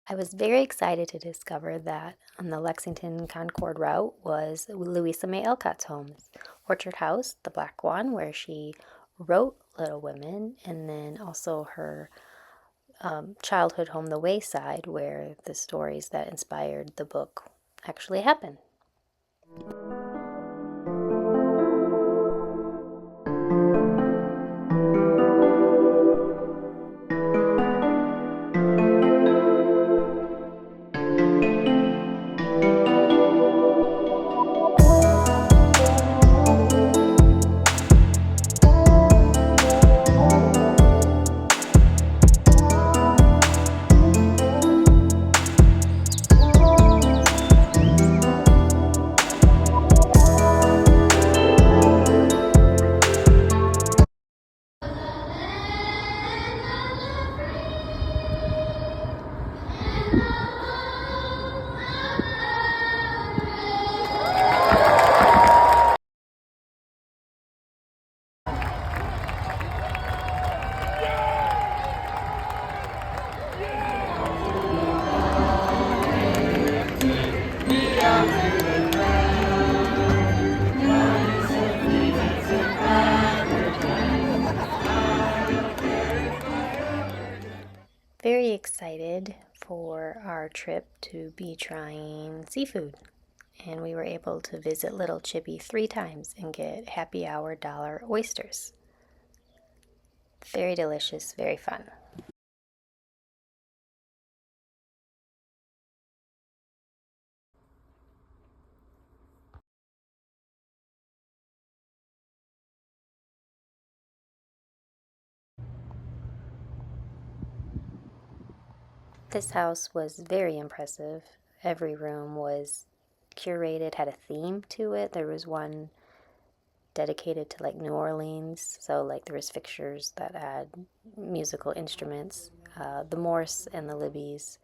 I was very excited to discover that on the Lexington Concord route was Louisa May Alcott's home. Orchard House, the black one, where she wrote Little Women, and then also her childhood home, The Wayside, where the stories that inspired the book actually happen. Very excited for our trip to be trying seafood. And we were able to visit Little Chippy 3 times and get happy hour dollar oysters. Very delicious, very fun. This house was very impressive. Every room was curated, had a theme to it. There was one dedicated to like New Orleans, so like there was fixtures that had musical instruments. The Morse and the Libbies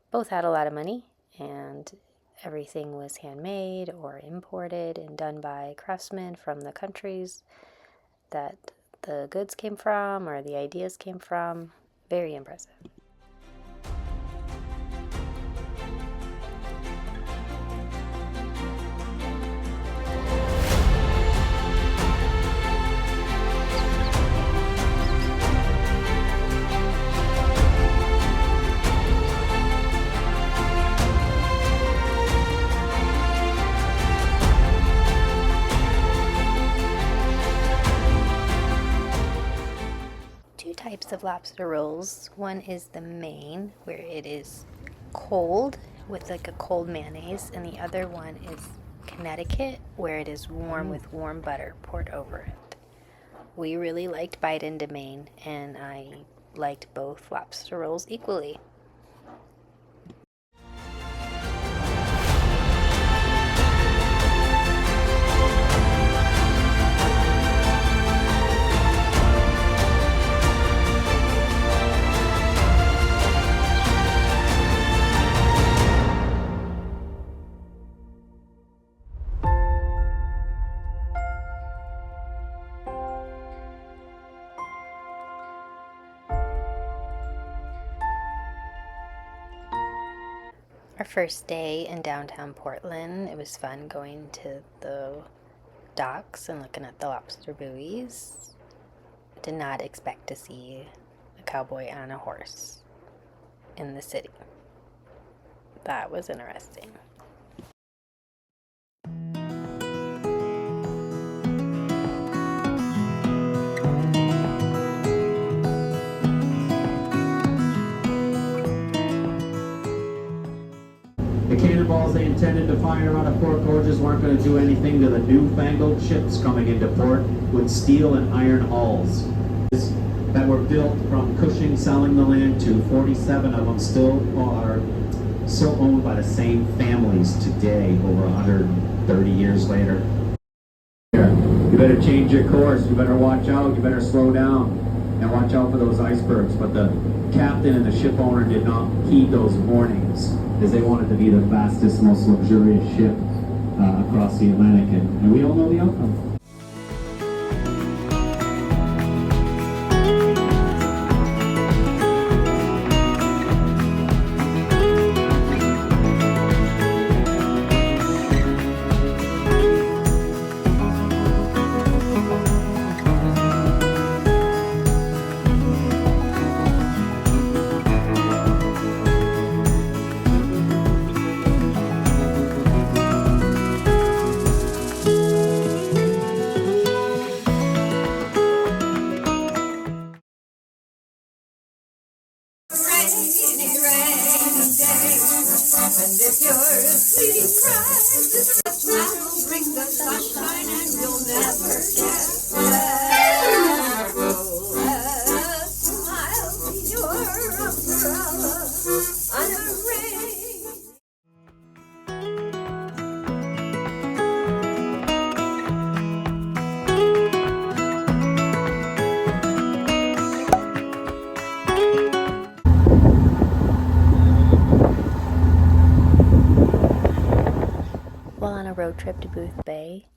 both had a lot of money, and everything was handmade or imported and done by craftsmen from the countries that the goods came from or the ideas came from. Very impressive. Types of lobster rolls. One is the Maine, where it is cold with like a cold mayonnaise, and the other one is Connecticut, where it is warm with warm butter poured over it. We really liked Bite into Maine, and I liked both lobster rolls equally. Our first day in downtown Portland, it was fun going to the docks and looking at the lobster buoys. Did not expect to see a cowboy on a horse in the city. That was interesting. The cannonballs they intended to fire out of Port Gorgeous weren't going to do anything to the newfangled ships coming into port with steel and iron hulls. that were built from Cushing selling the land to 47 of them still owned by the same families today, over 130 years later. You better change your course, you better watch out, you better slow down, and watch out for those icebergs. But the captain and the ship owner did not heed those warnings, as they wanted to be the fastest, most luxurious ship across the Atlantic, and we all know the outcome. And if you're a sweetie cry, just a smile will bring the sunshine and you'll never get wet. Oh, a smile, your umbrella on a rain. While on a road trip to Booth Bay,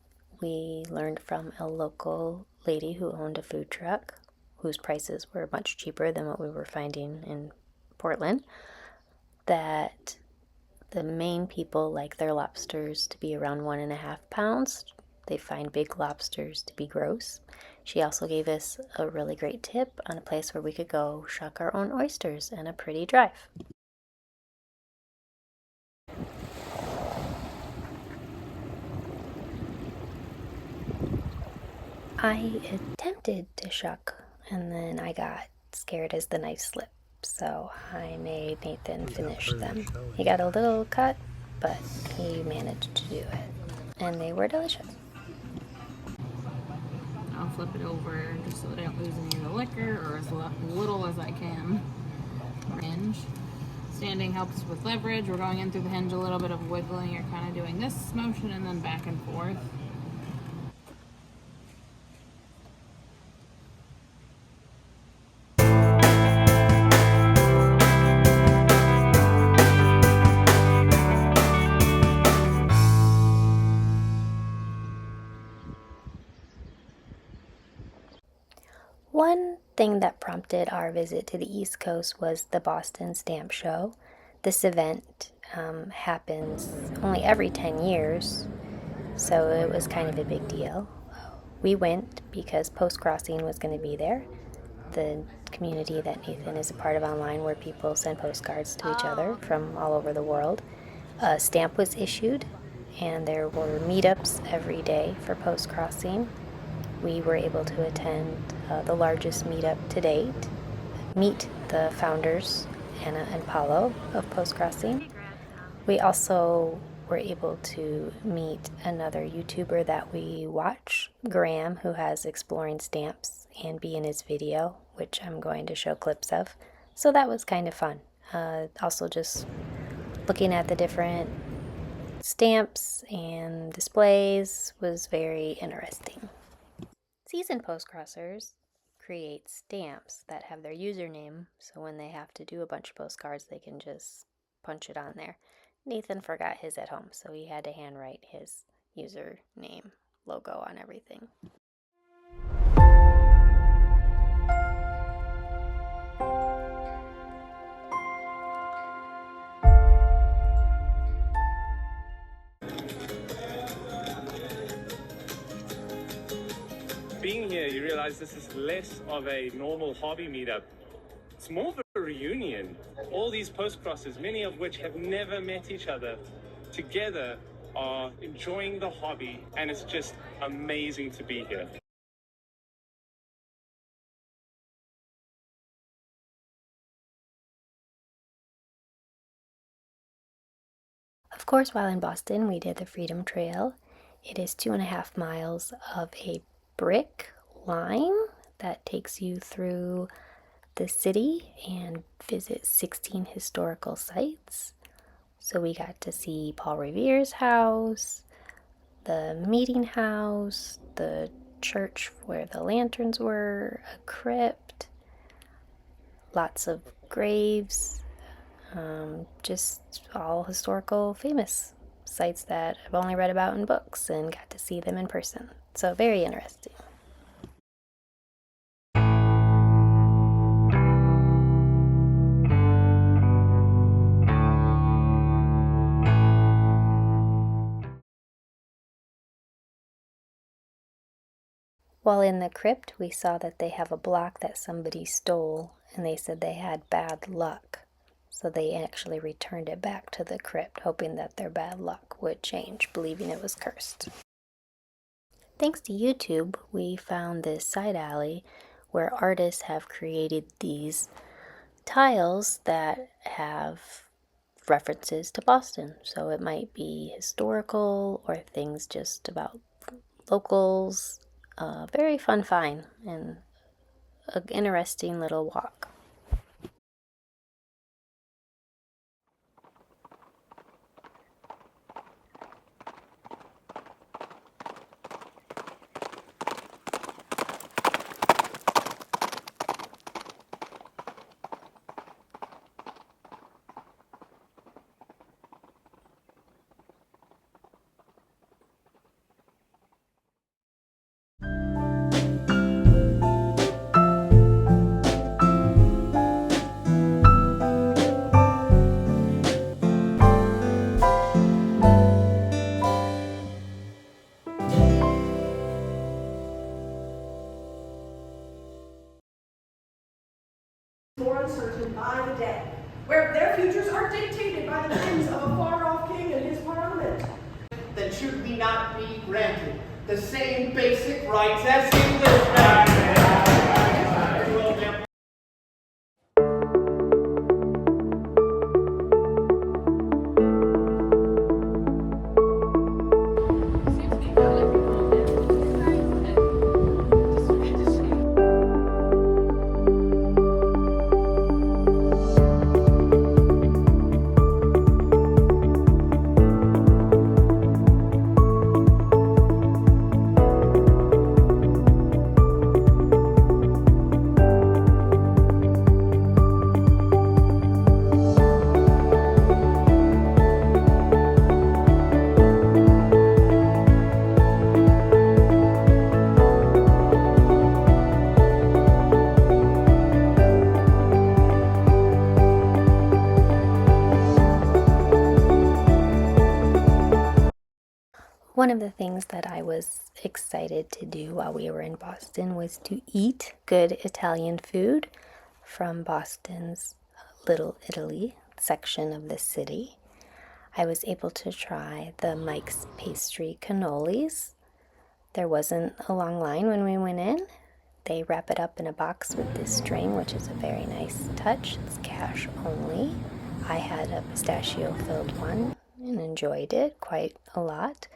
we learned from a local lady who owned a food truck, whose prices were much cheaper than what we were finding in Portland, that the Maine people like their lobsters to be around 1.5 pounds. They find big lobsters to be gross. She also gave us a really great tip on a place where we could go shuck our own oysters and a pretty drive. I attempted to shuck, and then I got scared as the knife slipped, so I made Nathan finish them. He got a little cut, but he managed to do it, and they were delicious. I'll flip it over just so that I don't lose any of the liquor, or as little as I can. Hinge. Standing helps with leverage. We're going in through the hinge, a little bit of wiggling. You're kind of doing this motion and then back and forth. One thing that prompted our visit to the East Coast was the Boston Stamp Show. This event happens only every 10 years, so it was kind of a big deal. We went because Post Crossing was going to be there, the community that Nathan is a part of online, where people send postcards to each other from all over the world. A stamp was issued, and there were meetups every day for Post Crossing. We were able to attend the largest meetup to date, meet the founders, Anna and Paulo, of Post Crossing. We also were able to meet another YouTuber that we watch, Graham, who has Exploring Stamps, and be in his video, which I'm going to show clips of. So that was kind of fun. Also just looking at the different stamps and displays was very interesting. Seasoned postcrossers create stamps that have their username, so when they have to do a bunch of postcards, they can just punch it on there. Nathan forgot his at home, so he had to handwrite his username logo on everything. Being here, you realize this is less of a normal hobby meetup. It's more of a reunion. All these postcrossers, many of which have never met each other, together are enjoying the hobby, and it's just amazing to be here. Of course, while in Boston, we did the Freedom Trail. It is 2.5 miles of a brick line that takes you through the city and visit 16 historical sites. So we got to see Paul Revere's house, the meeting house, the church where the lanterns were, a crypt, lots of graves, just all historical famous sites that I've only read about in books and got to see them in person. So very interesting. While in the crypt, we saw that they have a block that somebody stole, and they said they had bad luck. So they actually returned it back to the crypt, hoping that their bad luck would change, believing it was cursed. Thanks to YouTube, we found this side alley where artists have created these tiles that have references to Boston. So it might be historical or things just about locals. Very fun find and an interesting little walk. More uncertain by the day, where their futures are dictated by the whims of a far-off king and his parliament. Then should we not be granted the same basic rights as Englishmen? One of the things that I was excited to do while we were in Boston was to eat good Italian food from Boston's Little Italy section of the city. I was able to try the Mike's Pastry cannolis. There wasn't a long line when we went in. They wrap it up in a box with this string, which is a very nice touch. It's cash only. I had a pistachio filled one and enjoyed it quite a lot.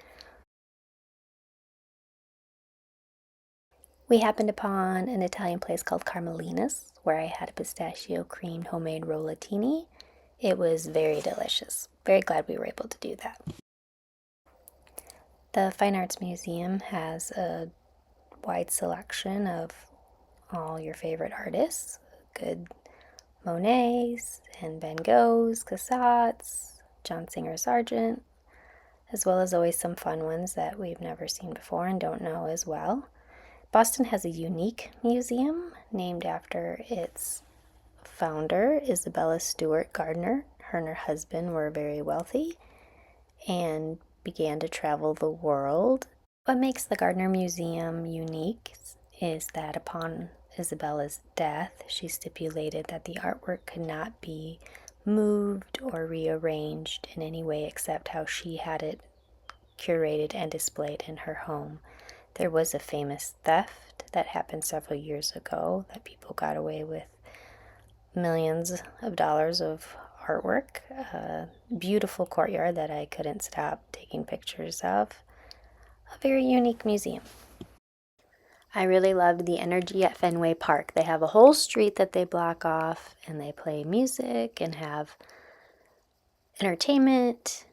We happened upon an Italian place called Carmelina's, where I had a pistachio creamed homemade rollatini. It was very delicious. Very glad we were able to do that. The Fine Arts Museum has a wide selection of all your favorite artists. Good Monets and Van Goghs, Cassattes, John Singer Sargent, as well as always some fun ones that we've never seen before and don't know as well. Boston has a unique museum named after its founder, Isabella Stewart Gardner. Her and her husband were very wealthy and began to travel the world. What makes the Gardner Museum unique is that upon Isabella's death, she stipulated that the artwork could not be moved or rearranged in any way except how she had it curated and displayed in her home. There was a famous theft that happened several years ago that people got away with millions of dollars of artwork. A beautiful courtyard that I couldn't stop taking pictures of. A very unique museum. I really loved the energy at Fenway Park. They have a whole street that they block off, and they play music and have entertainment.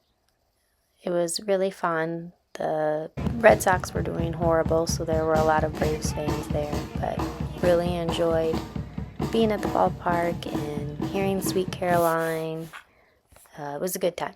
It was really fun. The Red Sox were doing horrible, so there were a lot of Braves fans there, but really enjoyed being at the ballpark and hearing Sweet Caroline. It was a good time.